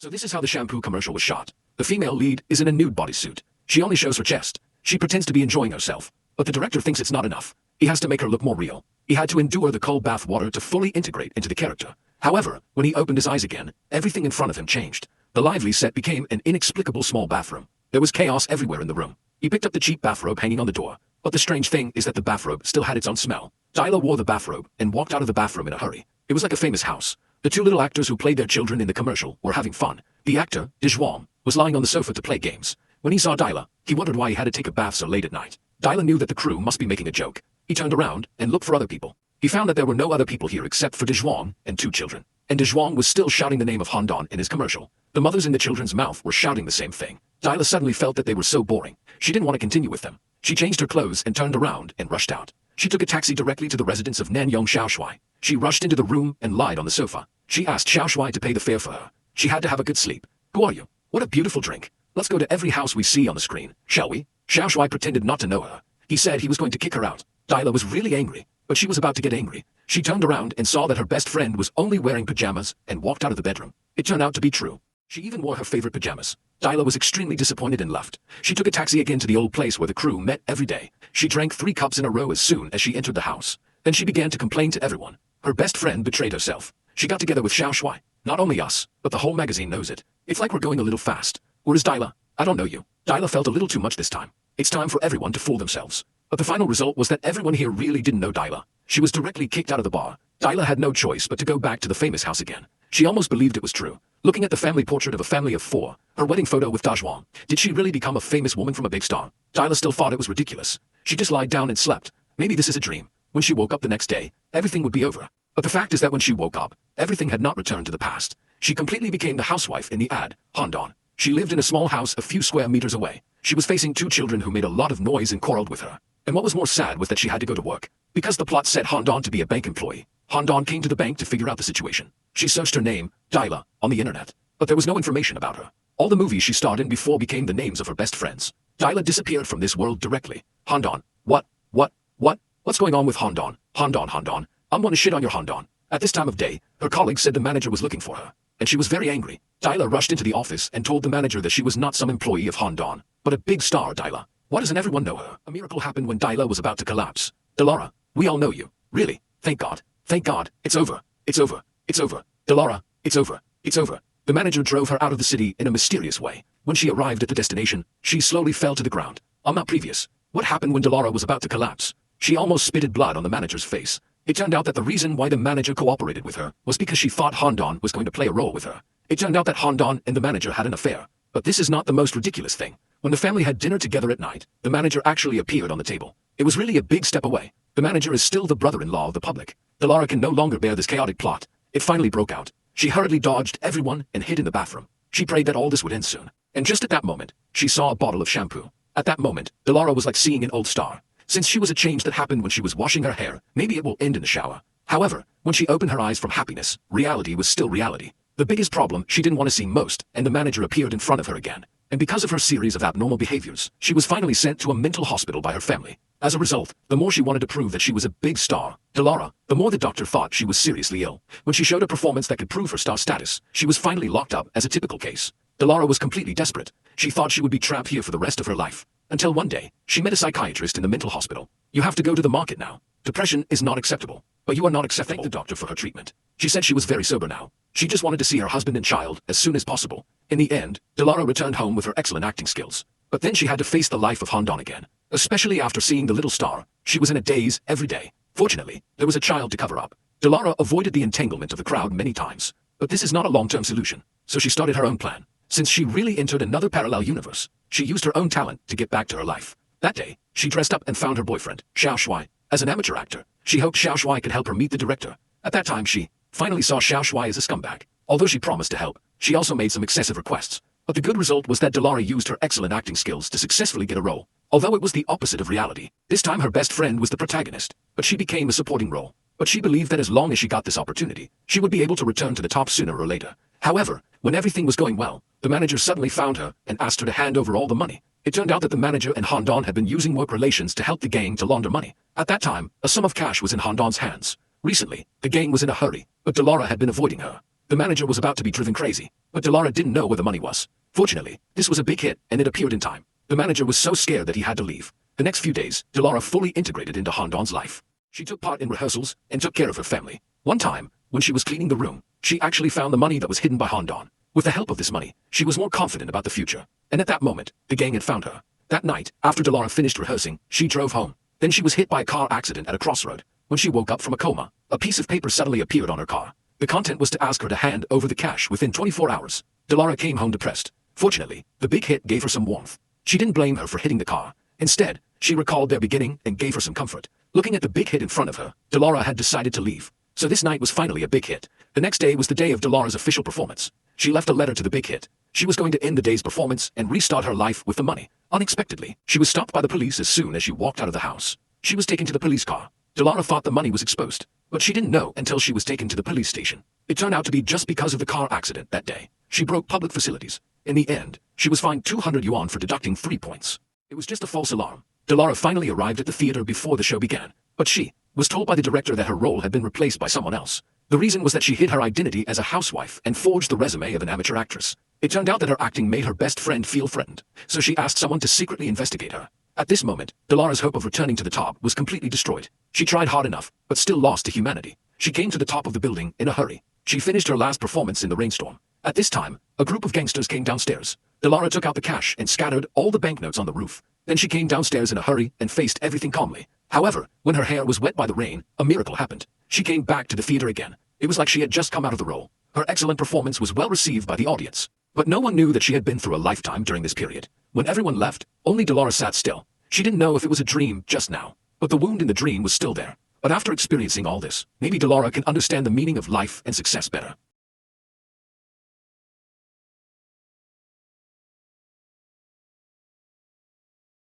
So this is how the shampoo commercial was shot. The female lead is in a nude bodysuit. She only shows her chest. She pretends to be enjoying herself. But the director thinks it's not enough. He has to make her look more real. He had to endure the cold bath water to fully integrate into the character. However, when he opened his eyes again, everything in front of him changed. The lively set became an inexplicable small bathroom. There was chaos everywhere in the room. He picked up the cheap bathrobe hanging on the door. But the strange thing is that the bathrobe still had its own smell. Dyla wore the bathrobe and walked out of the bathroom in a hurry. It was like a famous house. The two little actors who played their children in the commercial were having fun. The actor, Dijwam, was lying on the sofa to play games. When he saw Dyla, he wondered why he had to take a bath so late at night. Dyla knew that the crew must be making a joke. He turned around and looked for other people. He found that there were no other people here except for Dijwam and two children. And Dijwam was still shouting the name of Hondon in his commercial. The mothers in the children's mouth were shouting the same thing. Dyla suddenly felt that they were so boring. She didn't want to continue with them. She changed her clothes and turned around and rushed out. She took a taxi directly to the residence of Nanyong Xiaoshui. She rushed into the room and lied on the sofa. She asked Xiaoshui to pay the fare for her. She had to have a good sleep. Who are you? What a beautiful drink. Let's go to every house we see on the screen, shall we? Xiaoshui pretended not to know her. He said he was going to kick her out. Dyla was really angry, but she was about to get angry. She turned around and saw that her best friend was only wearing pajamas and walked out of the bedroom. It turned out to be true. She even wore her favorite pajamas. Dyla was extremely disappointed and left. She took a taxi again to the old place where the crew met every day. She drank 3 cups in a row as soon as she entered the house. Then she began to complain to everyone. Her best friend betrayed herself. She got together with Xiaoshui. Not only us, but the whole magazine knows it. It's like we're going a little fast. Where is Dyla? I don't know you. Dyla felt a little too much this time. It's time for everyone to fool themselves. But the final result was that everyone here really didn't know Dyla. She was directly kicked out of the bar. Dyla had no choice but to go back to the famous house again. She almost believed it was true. Looking at the family portrait of a family of 4, her wedding photo with Dajwang, did she really become a famous woman from a big star? Dyla still thought it was ridiculous. She just lied down and slept. Maybe this is a dream. When she woke up the next day, everything would be over. But the fact is that when she woke up, everything had not returned to the past. She completely became the housewife in the ad, Hondon. She lived in a small house a few square meters away. She was facing 2 children who made a lot of noise and quarreled with her. And what was more sad was that she had to go to work. Because the plot set Hondon to be a bank employee, Hondon came to the bank to figure out the situation. She searched her name, Dyla, on the internet. But there was no information about her. All the movies she starred in before became the names of her best friends. Dyla disappeared from this world directly. Hondon. What's going on with Hondon? Hondon. I'm gonna shit on your Hondon. At this time of day, her colleagues said the manager was looking for her. And she was very angry. Dyla rushed into the office and told the manager that she was not some employee of Hondon, but a big star, Dyla. Why doesn't everyone know her? A miracle happened when Dyla was about to collapse. Delara, we all know you. Really? Thank God. Thank God. It's over. It's over. It's over. Delara, it's over. It's over. The manager drove her out of the city in a mysterious way. When she arrived at the destination, she slowly fell to the ground. On that previous, what happened when Delara was about to collapse? She almost spitted blood on the manager's face. It turned out that the reason why the manager cooperated with her was because she thought Hondon was going to play a role with her. It turned out that Hondon and the manager had an affair. But this is not the most ridiculous thing. When the family had dinner together at night, the manager actually appeared on the table. It was really a big step away. The manager is still the brother-in-law of the public. Delara can no longer bear this chaotic plot. It finally broke out. She hurriedly dodged everyone and hid in the bathroom. She prayed that all this would end soon. And just at that moment, she saw a bottle of shampoo. At that moment, Delara was like seeing an old star. Since she was a change that happened when she was washing her hair, maybe it will end in the shower. However, when she opened her eyes from happiness, reality was still reality. The biggest problem she didn't want to see most, and the manager appeared in front of her again. And because of her series of abnormal behaviors, she was finally sent to a mental hospital by her family. As a result, the more she wanted to prove that she was a big star, Delara, the more the doctor thought she was seriously ill. When she showed a performance that could prove her star status, she was finally locked up as a typical case. Delara was completely desperate. She thought she would be trapped here for the rest of her life. Until one day, she met a psychiatrist in the mental hospital. You have to go to the market now. Depression is not acceptable. But you are not acceptable. Thank the doctor for her treatment. She said she was very sober now. She just wanted to see her husband and child as soon as possible. In the end, Delara returned home with her excellent acting skills. But then she had to face the life of Hondon again. Especially after seeing the little star, she was in a daze every day. Fortunately, there was a child to cover up. Delara avoided the entanglement of the crowd many times. But this is not a long-term solution. So she started her own plan. Since she really entered another parallel universe, she used her own talent to get back to her life. That day, she dressed up and found her boyfriend, Xiao Shui. As an amateur actor, she hoped Xiao Shui could help her meet the director. At that time she finally saw Xiao Shui as a scumbag. Although she promised to help, she also made some excessive requests. But the good result was that Delara used her excellent acting skills to successfully get a role. Although it was the opposite of reality, this time her best friend was the protagonist, but she became a supporting role. But she believed that as long as she got this opportunity, she would be able to return to the top sooner or later. However, when everything was going well, the manager suddenly found her and asked her to hand over all the money. It turned out that the manager and Hondon had been using work relations to help the gang to launder money. At that time, a sum of cash was in Hondon's hands. Recently, the gang was in a hurry, but Delara had been avoiding her. The manager was about to be driven crazy, but Delara didn't know where the money was. Fortunately, this was a big hit, and it appeared in time. The manager was so scared that he had to leave. The next few days, Delara fully integrated into Hondon's life. She took part in rehearsals and took care of her family. One time, when she was cleaning the room, she actually found the money that was hidden by Hondon. With the help of this money, she was more confident about the future. And at that moment, the gang had found her. That night, after Delara finished rehearsing, she drove home. Then she was hit by a car accident at a crossroad. When she woke up from a coma, a piece of paper suddenly appeared on her car. The content was to ask her to hand over the cash within 24 hours. Delara came home depressed. Fortunately, the big hit gave her some warmth. She didn't blame her for hitting the car. Instead, she recalled their beginning and gave her some comfort. Looking at the big hit in front of her, Delara had decided to leave. So this night was finally a big hit. The next day was the day of Delara's official performance. She left a letter to the big hit. She was going to end the day's performance and restart her life with the money. Unexpectedly, she was stopped by the police as soon as she walked out of the house. She was taken to the police car. Delara thought the money was exposed, but she didn't know until she was taken to the police station. It turned out to be just because of the car accident that day. She broke public facilities. In the end, she was fined 200 yuan for deducting 3 points. It was just a false alarm. Delara finally arrived at the theater before the show began, but she was told by the director that her role had been replaced by someone else. The reason was that she hid her identity as a housewife and forged the resume of an amateur actress. It turned out that her acting made her best friend feel threatened, so she asked someone to secretly investigate her. At this moment, Delara's hope of returning to the top was completely destroyed. She tried hard enough, but still lost to humanity. She came to the top of the building in a hurry. She finished her last performance in the rainstorm. At this time, a group of gangsters came downstairs. Delara took out the cash and scattered all the banknotes on the roof. Then she came downstairs in a hurry and faced everything calmly. However, when her hair was wet by the rain, a miracle happened. She came back to the theater again. It was like she had just come out of the role. Her excellent performance was well received by the audience. But no one knew that she had been through a lifetime during this period. When everyone left, only Delara sat still. She didn't know if it was a dream just now, but the wound in the dream was still there. But after experiencing all this, maybe Delara can understand the meaning of life and success better.